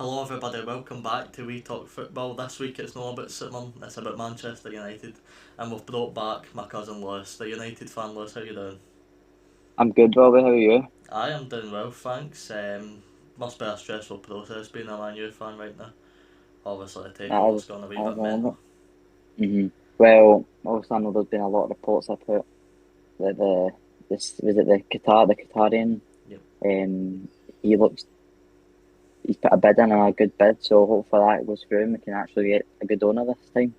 Hello everybody, welcome back to We Talk Football. This week it's not about Sutton, it's about Manchester United. And we've brought back my cousin Lewis, the United fan. Lewis, how you doing? I'm good, Robbie. How are you? I am doing well, thanks. Must be a stressful process being a Man U fan right now. Obviously the I takeover's was, gone a wee I was bit on mental. it. Well, obviously, I know there's been a lot of reports I put that this was it the Qatarian. Yep. Um, he looks he's put a bid in and a good bid, so hopefully that goes through and we can actually get a good owner this time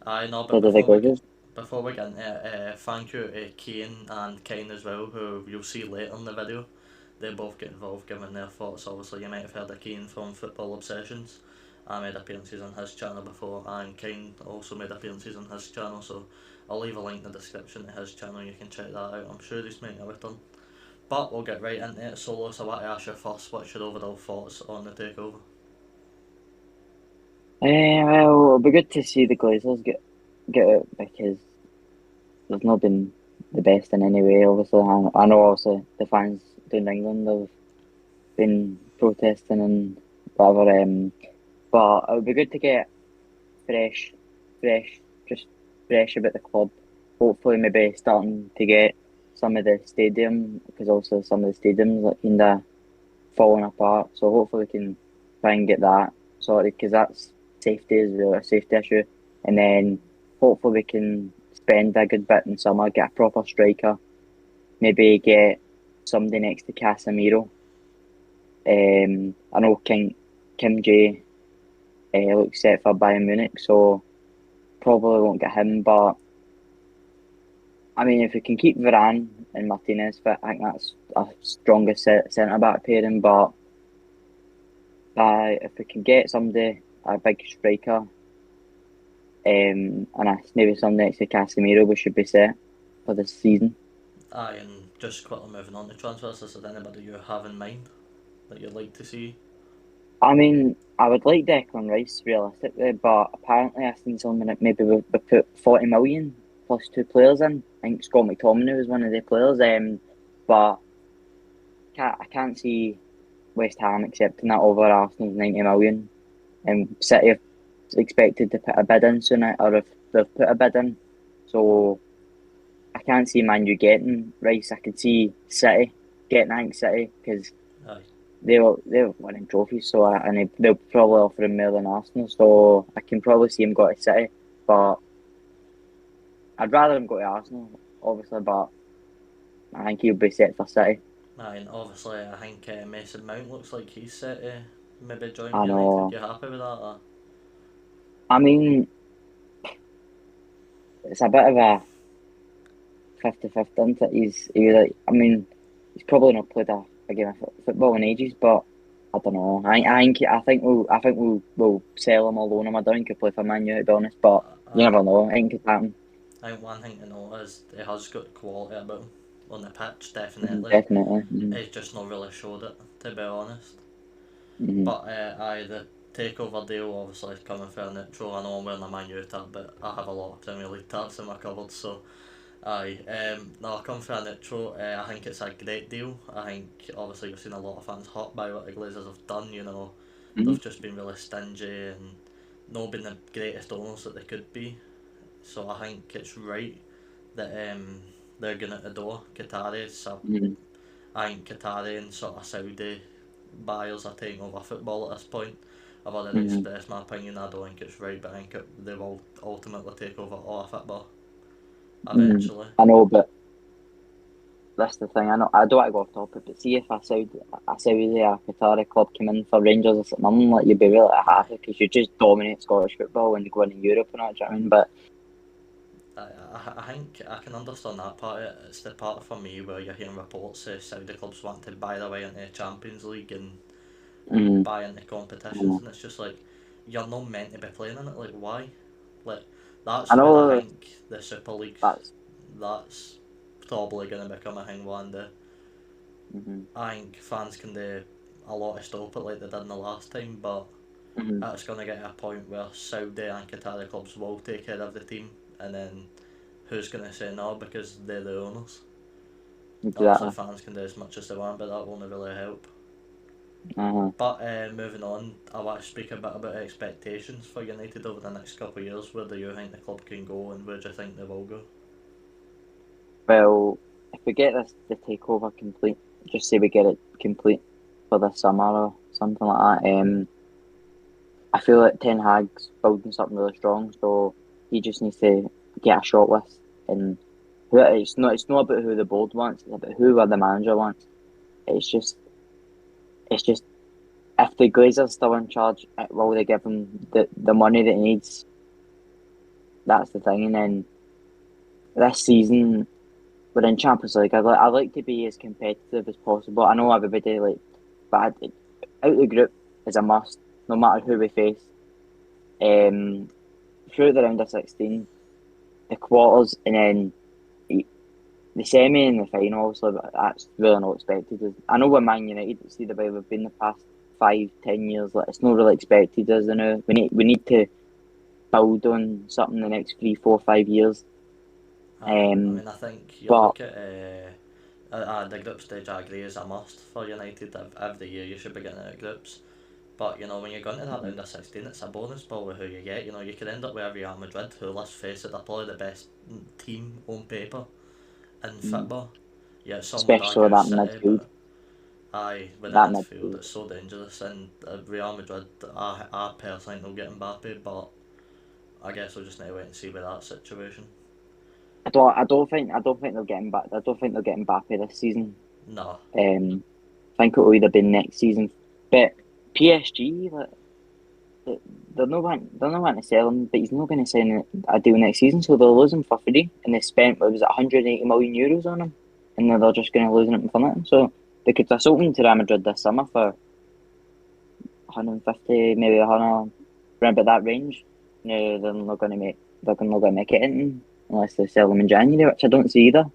I know, but instead of the Glazers. before we get into it, thank you to Cian and Kyne as well, who you'll see later in the video. They both get involved giving their thoughts. Obviously, you might have heard of Keane from Football Obsessions. I made appearances on his channel before, and Kane also made appearances on his channel. So I'll leave a link in the description to his channel. You can check that out. I'm sure he's making a return. But we'll get right into it. So, Lewis, I want to ask you first, what's your overall thoughts on the takeover? Well, it'll be good to see the Glazers get it because they've not been the best in any way. Obviously, I know also the fans down in England have been protesting and whatever. But it would be good to get fresh, fresh, just fresh about the club. Hopefully, maybe starting to get some of the stadium because also some of the stadiums like kind of falling apart. So hopefully, we can try and get that sorted because that's safety is really a safety issue. And then hopefully, we can spend a good bit in summer, get a proper striker, maybe get somebody next to Casemiro. I know Kim J looks set for Bayern Munich, so probably won't get him. But I mean, if we can keep Varane and Martinez fit, I think that's a strongest centre back pairing. But if we can get somebody, a big striker, maybe some next to Casemiro, we should be set for this season. Aye, and just quickly moving on to transfers, is there anybody you have in mind that you'd like to see? I mean, I would like Declan Rice realistically, but apparently I've seen something that maybe we put 40 million plus two players in. I think Scott McTominay was one of the players. But I can't see West Ham accepting that over Arsenal's 90 million. And City have expected to put a bid in soon, or if they've put a bid in. So I can't see Man U getting Rice. I could see City getting, I think City, because Aye. they're winning trophies, so they'll probably offer him more than Arsenal. So I can probably see him go to City, but I'd rather him go to Arsenal, obviously. But I think he'll be set for City. Aye, and obviously I think Mason Mount looks like he's set to maybe join I United. know. You happy with that? Or? I mean, it's a bit of a 50-50, isn't it? I mean, he's probably not played a game of football in ages, but I don't know. I think we'll sell him or loan him. I don't think he'll play for Man U, to be honest, but you Aye. never know. I think it could happen. I think one thing to note is he has got quality about him on the pitch, definitely. Definitely. He's just not really showed it, to be honest. Mm-hmm. But aye, the takeover deal obviously is coming for a neutral. I know I'm wearing a Man U tab, but I have a lot of Premier League tabs in my cupboard, so aye. No, I come for a neutral. I think it's a great deal. I think obviously you've seen a lot of fans hot by what the Glazers have done. Mm-hmm. They've just been really stingy and not been the greatest owners that they could be. So I think it's right that they're going at the door. Qatari, so Mm-hmm. I think Qatari and sort of Saudi buyers are taking over football at this point. I've already Mm-hmm. expressed my opinion. I don't think it's right, but I think they will ultimately take over all of football eventually. I know, but that's the thing. I know I don't want to go off topic, but see if a Saudi or Qatari club came in for Rangers or something, like you'd be really Aye. happy because you just dominate Scottish football and go in Europe and all. Do you know what I mean? But I think I can understand that part of it. It's the part for me where you're hearing reports of Saudi clubs want to buy their way into the Champions League and mm, buy into competitions, and it's just like you're not meant to be playing in it. Like why? Like I that's where I know think the Super Leagues that's. that's probably going to become a thing one day. Mm-hmm. I think fans can do a lot of stop it like they did in the last time, but Mm-hmm. it's going to get to a point where Saudi and Qatari clubs will take care of the team, and then who's going to say no because they're the owners? Obviously, Exactly. fans can do as much as they want, but that won't really help. But moving on, I want to speak a bit about expectations for United over the next couple of years. Where do you think the club can go, and where do you think they will go? Well, if we get the takeover complete, just say we get it complete for the summer or something like that. I feel like Ten Hag's building something really strong, so he just needs to get a short list. And it's not about who the board wants; it's about who the manager wants. It's just it's just if the Glazers still in charge, will they give him the money that he needs? That's the thing. And then this season we're in Champions League. I like to be as competitive as possible. I know everybody but out the group is a must, no matter who we face. Throughout the round of 16, the quarters, and then the semi and the final. Obviously, but that's really not expected. I know we're Man United. See the way we've been the past 5, 10 years. Like it's not really expected as now. We need to build on something the next 3, 4, 5 years. I Um, mean, I think you but look at the group stage. I agree is a must for United. Every year you should be getting out of groups. But when you're going to that round of 16, it's a bonus ball with who you get. You could end up with Real Madrid, who, let's face it, they're probably the best team on paper in football. Yeah, some would especially with argue that City, midfield, but aye, with the that midfield, midfield. it's so dangerous. And Real Madrid, I personally think they'll get Mbappe, but I guess we'll just need to wait and see with that situation. I don't think they'll get him back. I don't think they'll get Mbappe this season. No, I think it'll either be next season. But PSG, like, they're not going to sell him, but he's not going to sign a deal next season, so they'll lose him for free. And they spent what was it, 180 million euros on him, and then they're just going to lose him for nothing. So they could have sold him to Real Madrid this summer for 150, maybe 100, around about that range. No, they're not going to make. They're not going to make it in unless they sell them in January, which I don't see either.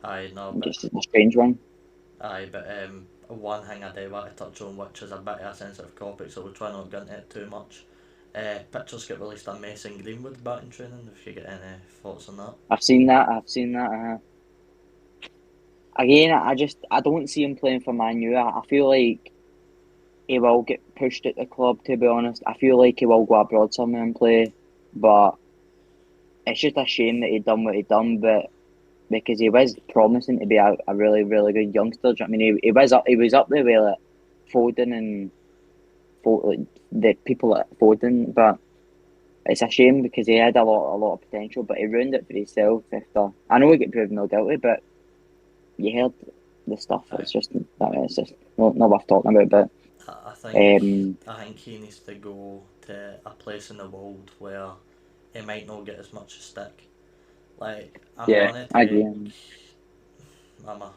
aye, no, Which but is a strange one. one thing I do want to touch on, which is a bit of a sensitive topic, so we'll try not to get into it too much. Pictures get released on Mason Greenwood back in training. If you get any thoughts on that? I've seen that. I've seen that. Again, I don't see him playing for Man U. I feel like he will get pushed at the club. To be honest, I feel like he will go abroad somewhere and play, but it's just a shame that he done what he done. But because he was promising to be a really really good youngster. I mean, he was up there with like Foden and like, the people at Foden, but it's a shame because he had a lot of potential, but he ruined it for himself. After I know he got proven no guilty, but you heard the stuff. Aye. It's just not worth talking about. But I think um, I think he needs to go to a place in the world where he might not get as much stick. Like I'm yeah, gonna I take agree. Mama.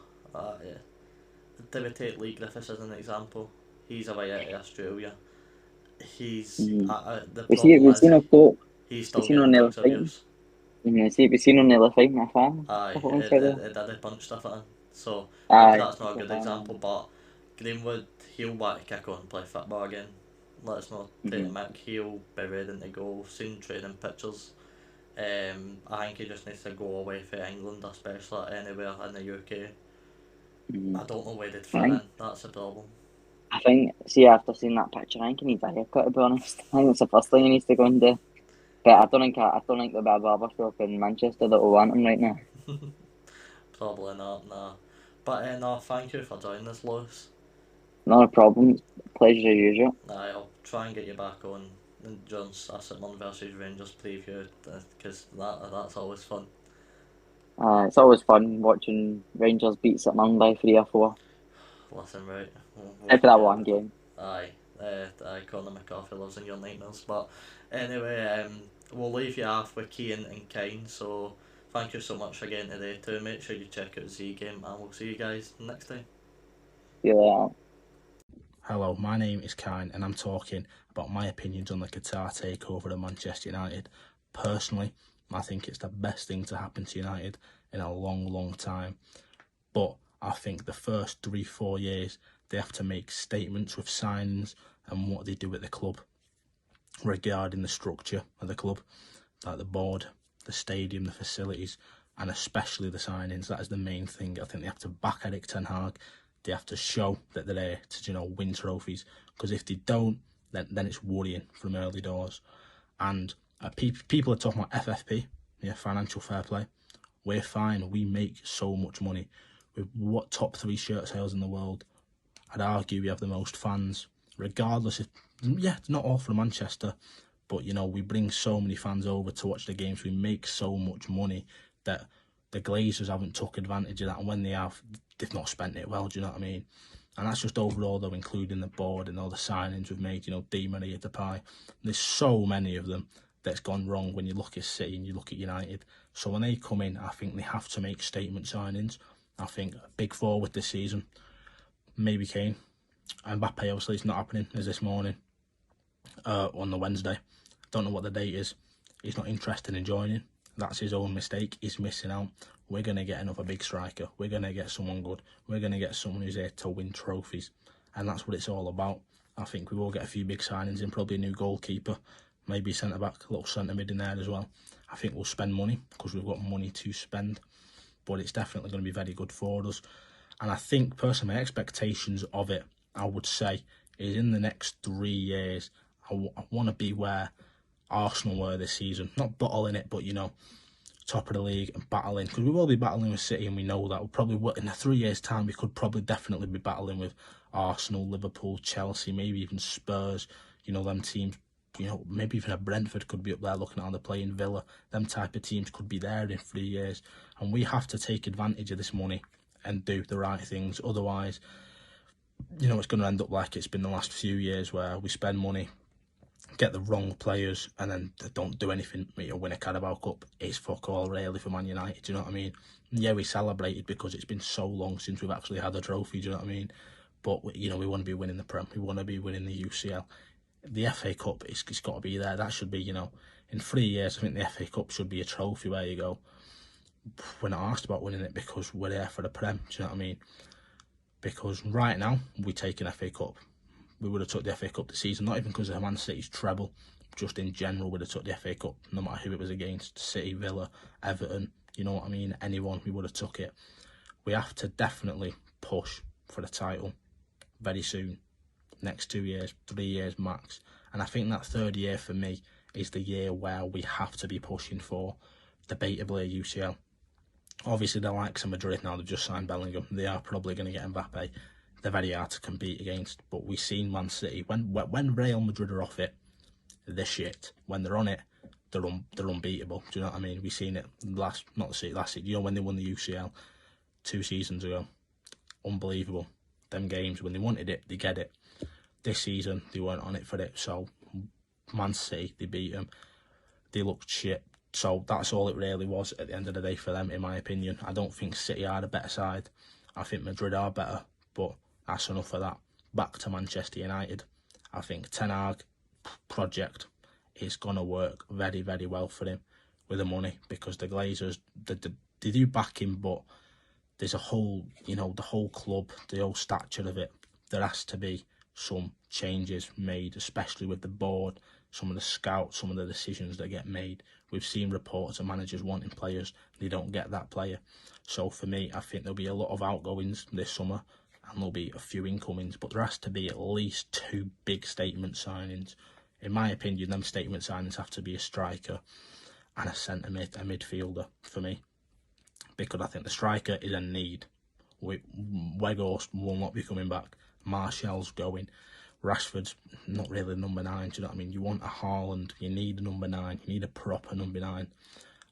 Yeah. Do we take Lee Griffiths as an example? He's away out of Australia. He's Mm-hmm. the We see problem we is seen a quote. he's We still seen on getting the drugs fighting. abuse. We seen on the fighting my fan a Aye, couple of months it, ago. it, it did a bunch stuff at him. So maybe Aye, that's not a good example, but Greenwood, he'll want to kick on and play football again. Let's not take the mm-hmm. mick. He'll be ready to go. Seen training pictures. I think he just needs to go away for England, especially anywhere in the UK. Mm-hmm. I don't know where they'd I fit in. think That's the problem. I think see after seeing that picture, I think he needs a haircut. To be honest, I think it's the first thing he needs to go and do. But I don't think there'll be a barber shop in Manchester that will want him right now. Probably not, nah. But no, thank you for joining us, Lewis. Not a problem. Pleasure as usual. I'll try and get you back on John's Assetman versus Rangers preview because that's always fun. It's always fun watching Rangers beat St. by 3 or 4. Listen, right, we'll Except for that forget one about that. game. Aye, Conor McCarthy lives in your nightmares. But anyway, we'll leave you off with Cian and Kyne. So thank you so much again today too. Make sure you check out the Z game, and we'll see you guys next time. See you later. Hello, my name is Kyne and I'm talking about my opinions on the Qatar takeover of Manchester United. Personally, I think it's the best thing to happen to United in a long, long time. But I think the first 3-4 years, they have to make statements with signings and what they do at the club regarding the structure of the club, like the board, the stadium, the facilities, and especially the signings. That is the main thing. I think they have to back Eric Ten Hag They have to show that they're there to, you know, win trophies. Because if they don't, then it's worrying from early doors. And people are talking about FFP, financial fair play. We're fine. We make so much money. With what top 3 shirt sales in the world, I'd argue we have the most fans, regardless if, it's not all from Manchester, but, you know, we bring so many fans over to watch the games. We make so much money that the Glazers haven't took advantage of that. And when they have, they've not spent it well, do you know what I mean? And that's just overall, though, including the board and all the signings we've made, you know, Di Maria, Depay. There's so many of them that's gone wrong when you look at City and you look at United. So when they come in, I think they have to make statement signings. I think a big forward this season, maybe Kane. Mbappe, obviously, it's not happening as this morning on the Wednesday. Don't know what the date is. He's not interested in joining. That's his own mistake. He's missing out. We're going to get another big striker. We're going to get someone good. We're going to get someone who's here to win trophies. And that's what it's all about. I think we will get a few big signings in, probably a new goalkeeper, maybe centre-back, a little centre-mid in there as well. I think we'll spend money because we've got money to spend. But it's definitely going to be very good for us. And I think, personally, my expectations of it, I would say, is in the next 3 years, I want to be where Arsenal were this season. Not bottling it, but, you know, top of the league and battling. Because we will be battling with City, and we know that. We'll probably, in 3 years' time, we could probably definitely be battling with Arsenal, Liverpool, Chelsea, maybe even Spurs. You know, them teams, you know, maybe even a Brentford could be up there looking at how they're playing, Villa. Them type of teams could be there in 3 years. And we have to take advantage of this money and do the right things. Otherwise, you know, it's going to end up like it's been the last few years where we spend money, get the wrong players, and then they don't do anything. You know, win a Carabao Cup, it's fuck all really for Man United, do you know what I mean? Yeah, we celebrated because it's been so long since we've actually had a trophy, do you know what I mean? But, you know, we want to be winning the Prem, we want to be winning the UCL. The FA Cup, it's got to be there. That should be, you know, in 3 years, I think the FA Cup should be a trophy where you go, we're not asked about winning it because we're there for the Prem, do you know what I mean? Because right now, we take an FA Cup. We would have took the FA Cup this season, not even because of Man City's treble, just in general, we'd have took the FA Cup, no matter who it was against, City, Villa, Everton, you know what I mean, anyone, we would have took it. We have to definitely push for the title very soon, next 2 years, 3 years max. And I think that third year for me is the year where we have to be pushing for debatably a UCL. Obviously, the likes of Madrid now, they've just signed Bellingham. They are probably going to get Mbappe. They're very hard to compete against. But we've seen Man City, when Real Madrid are off it, they're shit. When they're on it, they're unbeatable. Do you know what I mean? We've seen it last season, you know, when they won the UCL 2 seasons ago. Unbelievable. Them games, when they wanted it, they get it. This season, they weren't on it for it. So, Man City, they beat them. They looked shit. So that's all it really was at the end of the day for them, in my opinion. I don't think City are the better side. I think Madrid are better, but that's enough of that. Back to Manchester United. I think Ten Hag project is going to work very, very well for him with the money, because the Glazers, they do back him, but there's a whole, you know, the whole club, the whole stature of it, there has to be some changes made, especially with the board, some of the scouts, some of the decisions that get made. We've seen reports of managers wanting players, they don't get that player. So for me, I think there'll be a lot of outgoings this summer and there'll be a few incomings, but there has to be at least 2 big statement signings. In my opinion, them statement signings have to be a striker and a centre mid, a midfielder for me, because I think the striker is a need. Weghorst will not be coming back. Martial's going. Rashford's not really number 9, do you know what I mean? You want a Haaland, you need a number 9, you need a proper number 9.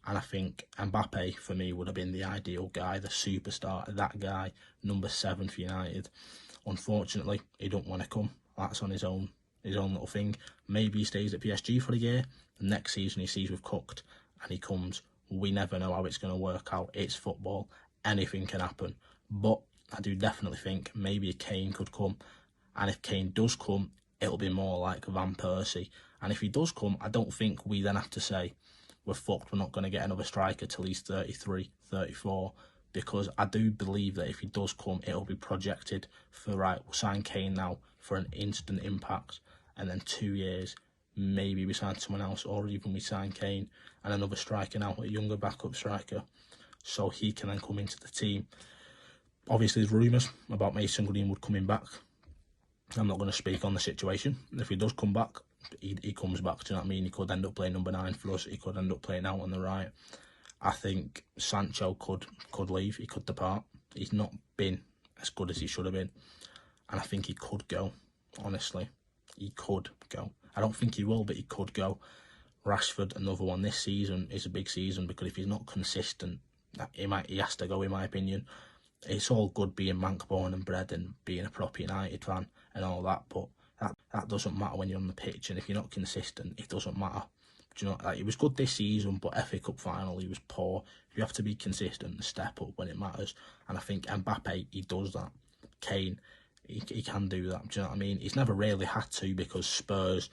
And I think Mbappe, for me, would have been the ideal guy, the superstar, that guy, number 7 for United. Unfortunately, he don't want to come. That's on his own little thing. Maybe he stays at PSG for a year. The next season he sees we've cooked and he comes. We never know how it's going to work out. It's football. Anything can happen. But I do definitely think maybe a Kane could come. And if Kane does come, it'll be more like Van Persie. And if he does come, I don't think we then have to say, we're fucked, we're not going to get another striker till he's 33, 34. Because I do believe that if he does come, it'll be projected for, right, we'll sign Kane now for an instant impact. And then 2 years, maybe we sign someone else, or even we sign Kane and another striker now, a younger backup striker. So he can then come into the team. Obviously, there's rumours about Mason Greenwood coming back. I'm not going to speak on the situation. If he does come back, he comes back. Do you know what I mean? He could end up playing number 9 for us. He could end up playing out on the right. I think Sancho could leave. He could depart. He's not been as good as he should have been. And I think he could go, honestly. He could go. I don't think he will, but he could go. Rashford, another one. This season is a big season because if he's not consistent, he has to go, in my opinion. It's all good being Manc born and bred and being a proper United fan and all that, but that doesn't matter when you're on the pitch, and if you're not consistent, it doesn't matter. Do you know, like, he was good this season, but FA Cup final, he was poor. You have to be consistent and step up when it matters, and I think Mbappe, he does that. Kane, he can do that. Do you know what I mean? He's never really had to, because Spurs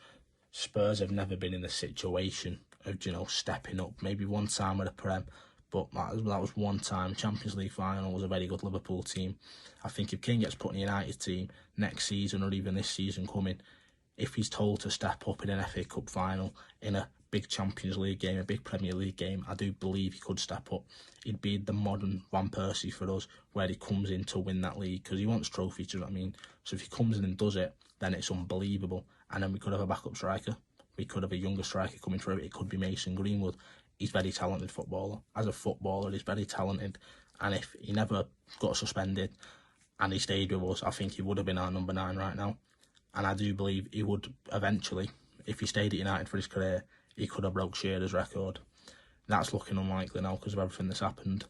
have never been in the situation of, you know, stepping up. Maybe one time with a Prem, but that was one time. Champions League final was a very good Liverpool team. I think if Kane gets put in the United team next season, or even this season coming, if he's told to step up in an FA Cup final, in a big Champions League game, a big Premier League game, I do believe he could step up. He'd be the modern Van Persie for us, where he comes in to win that league, because he wants trophies, do you know what I mean? So if he comes in and does it, then it's unbelievable. And then we could have a backup striker. We could have a younger striker coming through. It could be Mason Greenwood. He's a very talented footballer. As a footballer, he's very talented. And if he never got suspended and he stayed with us, I think he would have been our number 9 right now. And I do believe he would eventually, if he stayed at United for his career, he could have broke Shearer's record. That's looking unlikely now because of everything that's happened.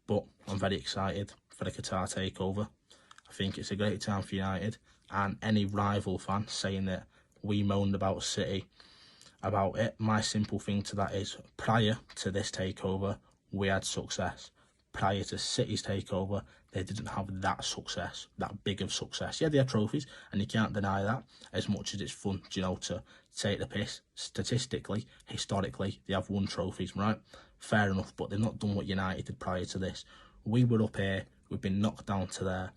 But I'm very excited for the Qatar takeover. I think it's a great time for United. And any rival fan saying that we moaned about City about it, my simple thing to that is, prior to this takeover, we had success. Prior to City's takeover, they didn't have that success, that big of success. Yeah, they had trophies, and you can't deny that, as much as it's fun, you know, to take the piss. Statistically, historically, they have won trophies, right? Fair enough, but they've not done what United did prior to this. We were up here, we've been knocked down to there,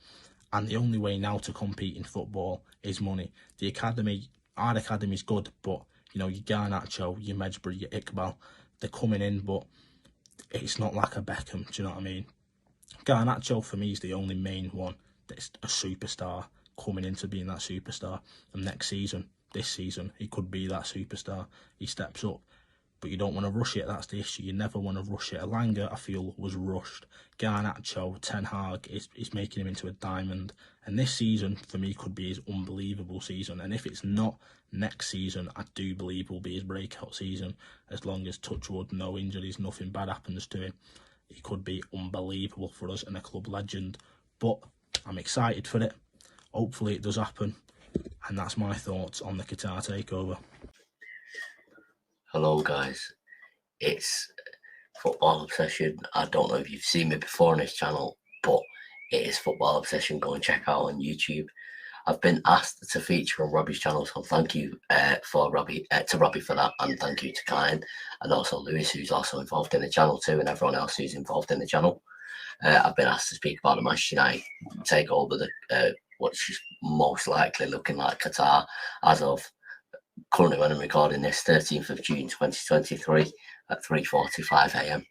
and the only way now to compete in football is money. The academy, our academy's good, but you know, your Garnacho, your Medjugorje, your Iqbal, they're coming in, but it's not like a Beckham, do you know what I mean? Garnacho, for me, is the only main one that's a superstar coming into being that superstar. And next season, this season, he could be that superstar. He steps up. But you don't want to rush it, that's the issue. You never want to rush it. Elanga, I feel, was rushed. Garnacho, Ten Hag is making him into a diamond. And this season, for me, could be his unbelievable season. And if it's not next season, I do believe will be his breakout season. As long as, touch wood, no injuries, nothing bad happens to him. He could be unbelievable for us and a club legend. But I'm excited for it. Hopefully it does happen. And that's my thoughts on the Qatar takeover. Hello guys, it's Football Obsession. I don't know if you've seen me before on this channel, but it is Football Obsession. Go and check out on YouTube. I've been asked to feature on Robbie's channel, so thank you to Robbie for that, and thank you to Kyne and also Lewis, who's also involved in the channel too, and everyone else who's involved in the channel. I've been asked to speak about the Manchester United takeover, which is most likely looking like Qatar as of currently when I'm recording this, 13th of June 2023 at 3:45 a.m.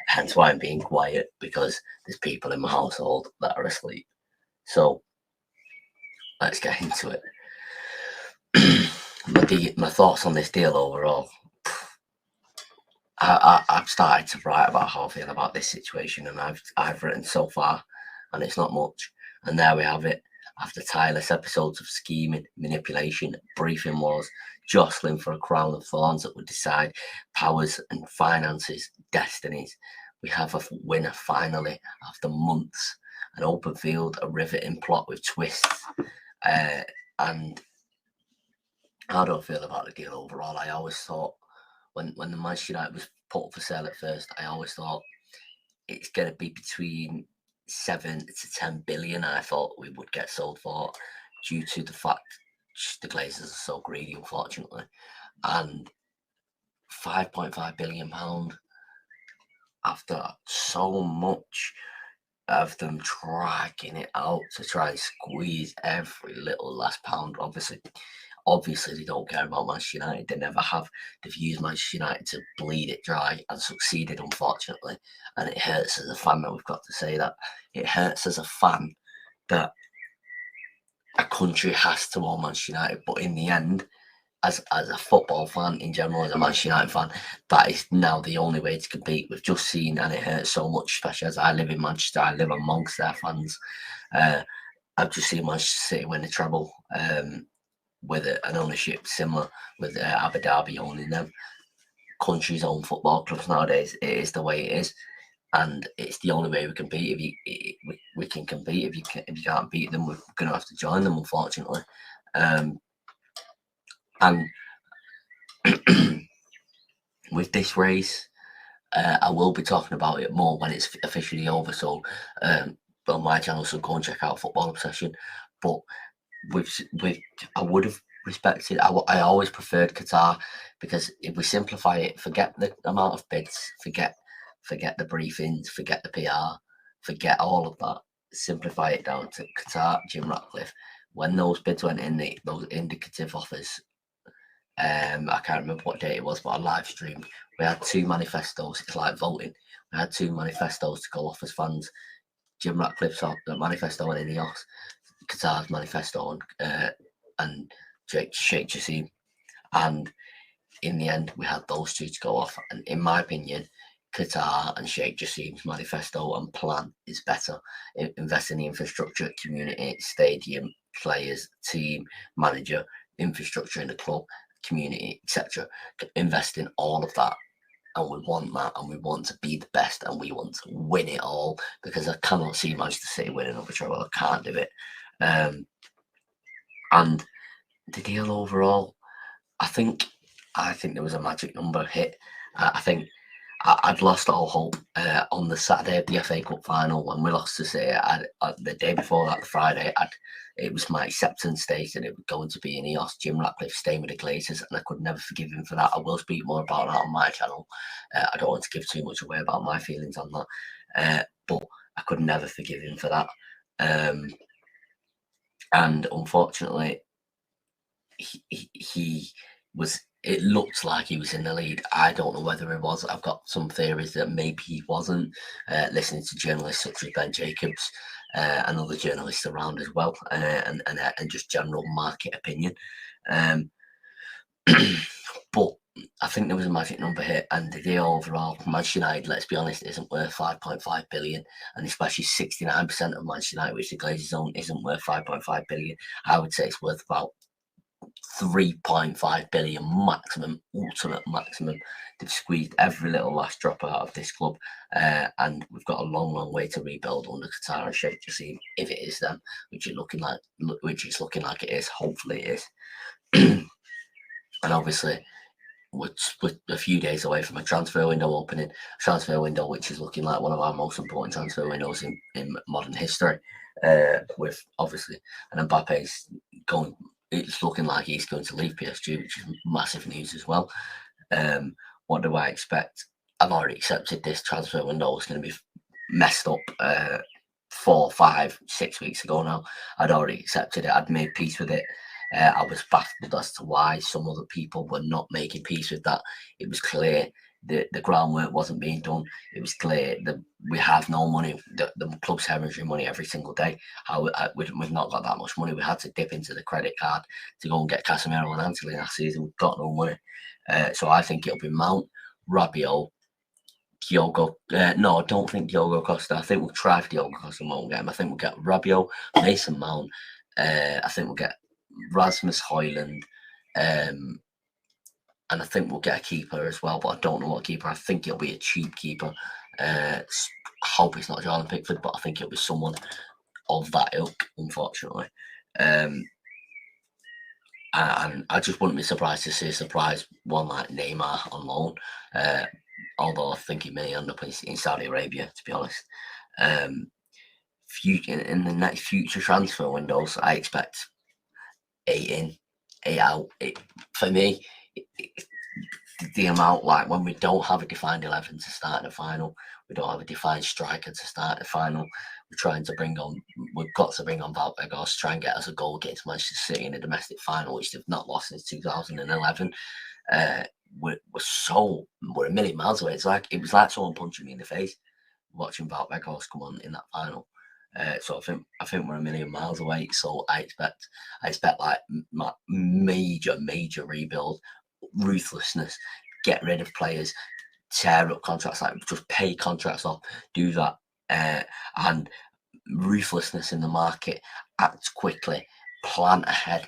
Hence why I'm being quiet, because there's people in my household that are asleep. So let's get into it. My thoughts on this deal overall. I've started to write about how I feel about this situation, and I've written so far, and it's not much. And there we have it. After tireless episodes of scheming, manipulation, briefing wars, jostling for a crown of thorns that would decide powers and finances, destinies, we have a winner finally after months. An open field, a riveting plot with twists. And how do I feel about the deal overall? I always thought, when the Manchester United was put up for sale at first, I always thought it's going to be between 7 to 10 billion. I thought we would get sold for, due to the fact the Glazers are so greedy, unfortunately. And £5.5 billion after so much of them dragging it out to try and squeeze every little last pound. Obviously, obviously they don't care about Manchester United. They never have. They've used Manchester United to bleed it dry and succeeded, unfortunately. And it hurts as a fan that we've got to say that. It hurts as a fan that a country has to own Manchester United. But in the end, as a football fan in general, as a Manchester United fan, that is now the only way to compete. We've just seen, and it hurts so much, especially as I live in Manchester, I live amongst their fans. I've just seen Manchester City win the treble with an ownership similar with Abu Dhabi owning them. Countries own football clubs nowadays. It is the way it is, and it's the only way we compete. We can compete. If you can't beat them, we're going to have to join them, unfortunately. And with this race, I will be talking about it more when it's officially over. So, on my channel, so go and check out Football Obsession. But I would have respected. I always preferred Qatar, because if we simplify it, forget the amount of bids, forget the briefings, forget the PR, forget all of that. Simplify it down to Qatar, Jim Ratcliffe. When those bids went in, those indicative offers. I can't remember what date it was, but I live streamed. We had 2 manifestos. It's like voting. We had 2 manifestos to go off as fans. Jim Ratcliffe's manifesto and Ineos, Qatar's manifesto and Sheikh Jassim. And in the end, we had those 2 to go off. And in my opinion, Qatar and Sheikh Jassim's manifesto and plan is better. Invest in the infrastructure, community, stadium, players, team, manager, infrastructure in the club, community, etc. Invest in all of that, and we want that, and we want to be the best, and we want to win it all, because I cannot see Manchester City winning over treble. I can't do it. And the deal overall, I think there was a magic number hit. I think I'd lost all hope on the Saturday of the FA Cup final when we lost to City. The day before that, the Friday, it was my acceptance day that it was going to be Ineos, Jim Ratcliffe staying with the Glazers, and I could never forgive him for that. I will speak more about that on my channel. I don't want to give too much away about my feelings on that, but I could never forgive him for that. And unfortunately, he was. It looked like he was in the lead. I don't know whether he was. I've got some theories that maybe he wasn't. Listening to journalists such as Ben Jacobs and other journalists around as well, and just general market opinion. But I think there was a magic number hit, and the deal overall, Manchester United, let's be honest, isn't worth 5.5 billion, and especially 69% of Manchester United, which the Glazers own, isn't worth 5.5 billion. I would say it's worth about 3.5 billion maximum, ultimate maximum. They've squeezed every little last drop out of this club, and we've got a long way to rebuild under Qatar and Sheikh Jassim, if it is them, which it's looking like it is. Hopefully it is. And obviously we're a few days away from a transfer window opening, which is looking like one of our most important transfer windows in modern history, with obviously, and Mbappe's going. It's looking like he's going to leave PSG, which is massive news as well. What do I expect? I've already accepted this transfer window is going to be messed up 4, 5, 6 weeks ago now. I'd already accepted it. I'd made peace with it. I was baffled as to why some other people were not making peace with that. It was clear the groundwork wasn't being done. It was clear that we have no money. The club's hemorrhaging money every single day. We've not got that much money. We had to dip into the credit card to go and get Casemiro and Antony last season. We've got no money. So I think it'll be Mount, Rabiot, Diogo. No, I don't think Diogo Costa. I think we'll try for Diogo Costa and won't get him. I think we'll get Rabiot, Mason Mount. I think we'll get Rasmus Højlund. And I think we'll get a keeper as well, but I don't know what keeper. I think it'll be a cheap keeper. I hope it's not Jordan Pickford, but I think it'll be someone of that ilk, unfortunately. And I just wouldn't be surprised to see a surprise one like Neymar on loan. Although I think he may end up in Saudi Arabia, to be honest. In the next future transfer windows, I expect 8 in, 8 out. For me, the amount, like when we don't have a defined 11 to start the final, we don't have a defined striker to start the final. We've got to bring on Valpegos to try and get us a goal against Manchester City in a domestic final, which they've not lost since 2011. We're a million miles away. It was like someone punching me in the face watching Valpegos come on in that final. So I think we're a million miles away. So I expect like major rebuild, ruthlessness, get rid of players, tear up contracts, like just pay contracts off, do that, and ruthlessness in the market, act quickly, plan ahead,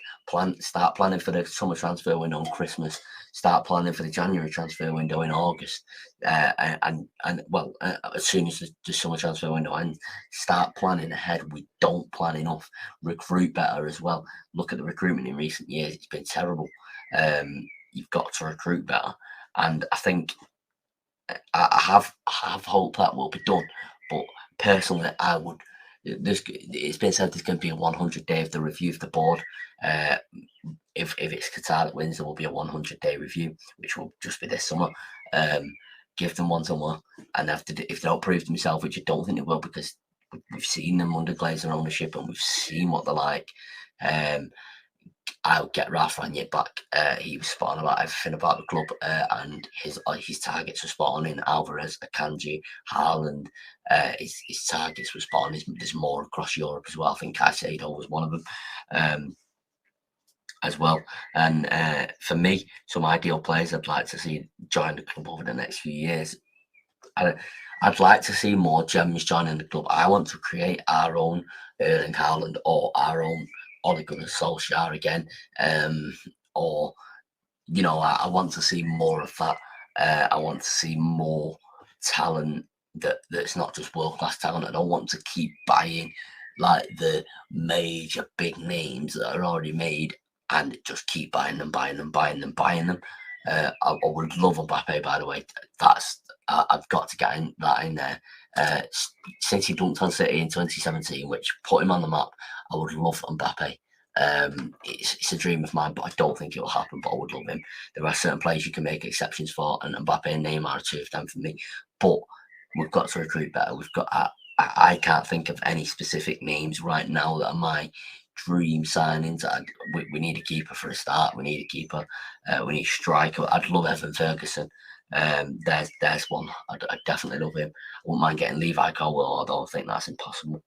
start planning for the summer transfer window on Christmas, start planning for the January transfer window in August, and as soon as the summer transfer window ends, start planning ahead. We don't plan enough. Recruit better as well. Look at the recruitment in recent years; it's been terrible. You've got to recruit better, and I think I have hope that will be done. But personally, I would. It's been said there's going to be a 100-day of the review of the board. If it's Qatar that wins, there will be a 100-day review, which will just be this summer. Give them one summer, and if they don't prove themselves, which I don't think they will, because we've seen them under Glazer ownership and we've seen what they're like. I'll get Ralph Ranier back. He was spot on about everything about the club, and his targets were spot on in Alvarez, Akanji, Haaland. His targets were spot on. There's more across Europe as well. I think Caicedo was one of them as well. And for me, some ideal players I'd like to see join the club over the next few years. I'd like to see more gems joining the club. I want to create our own Erling Haaland or our own Ole Gunnar Solskjaer again, or I want to see more of that. I want to see more talent that's not just world-class talent. I don't want to keep buying like the major big names that are already made and just keep buying them. I would love Mbappe, by the way. I've got to get that in there. Since he dunked on City in 2017, which put him on the map, I would love Mbappe. It's a dream of mine, but I don't think it will happen. But I would love him. There are certain players you can make exceptions for, and Mbappe and Neymar are two of them for me. But we've got to recruit better. I can't think of any specific names right now that are my dream signings. We need a keeper for a start. We need a keeper. We need a striker. I'd love Evan Ferguson. There's one. I'd definitely love him. I wouldn't mind getting Levi Colwill, although I think that's impossible.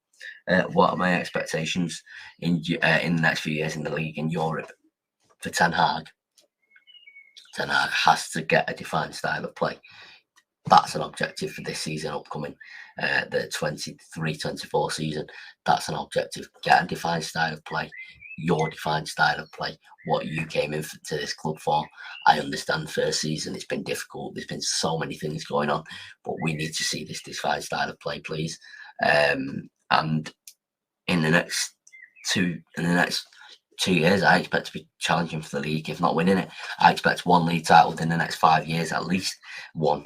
What are my expectations in the next few years in the league in Europe for Ten Hag? Ten Hag has to get a defined style of play. That's an objective for this season upcoming, the 23-24 season. That's an objective. Get a defined style of play. Your defined style of play. What you came into this club for. I understand first season it's been difficult. There's been so many things going on, but we need to see this defined style of play, please. And in the next 2 years, I expect to be challenging for the league, if not winning it. I expect one league title within the next 5 years, at least one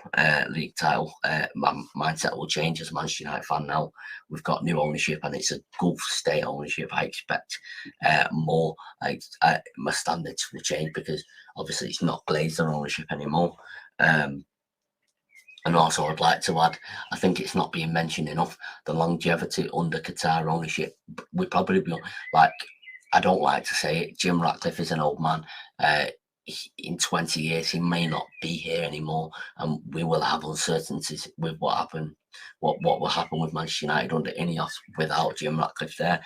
league title. My mindset will change as a Manchester United fan now. We've got new ownership, and it's a Gulf state ownership. I expect more. My standards will change because obviously it's not Glazer ownership anymore. And also, I'd like to add, I think it's not being mentioned enough, the longevity under Qatar ownership. We probably be like, I don't like to say it, Jim Ratcliffe is an old man. In 20 years, he may not be here anymore, and we will have uncertainties with what will happen with Manchester United under Ineos without Jim Ratcliffe there.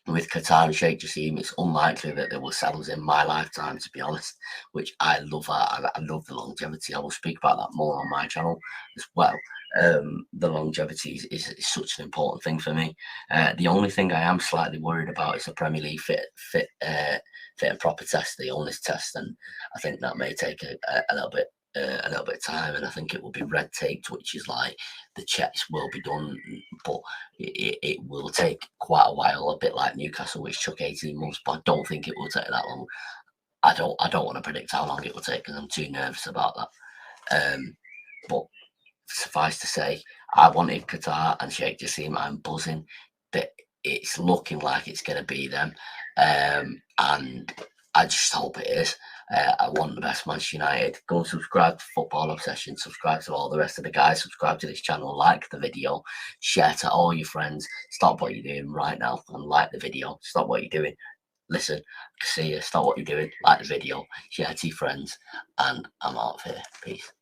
With Qatar and Sheikh Jassim, it's unlikely that they will sell us in my lifetime, to be honest, which I love. I love the longevity. I will speak about that more on my channel as well. The longevity is such an important thing for me. The only thing I am slightly worried about is the Premier League fit and proper test, the illness test, and I think that may take a little bit of time, and I think it will be red taped, which is like the checks will be done, but it will take quite a while, a bit like Newcastle, which took 18 months, but I don't think it will take that long. I don't want to predict how long it will take because I'm too nervous about that. But suffice to say, I wanted Qatar and Sheikh Jassim. I'm buzzing that it's looking like it's going to be them, and I just hope it is. I want the best Manchester United. Go and subscribe to Football Obsession. Subscribe to all the rest of the guys. Subscribe to this channel. Like the video. Share to all your friends. Stop what you're doing right now and like the video. Stop what you're doing. Listen, see you. Stop what you're doing. Like the video. Share to your friends. And I'm out of here. Peace.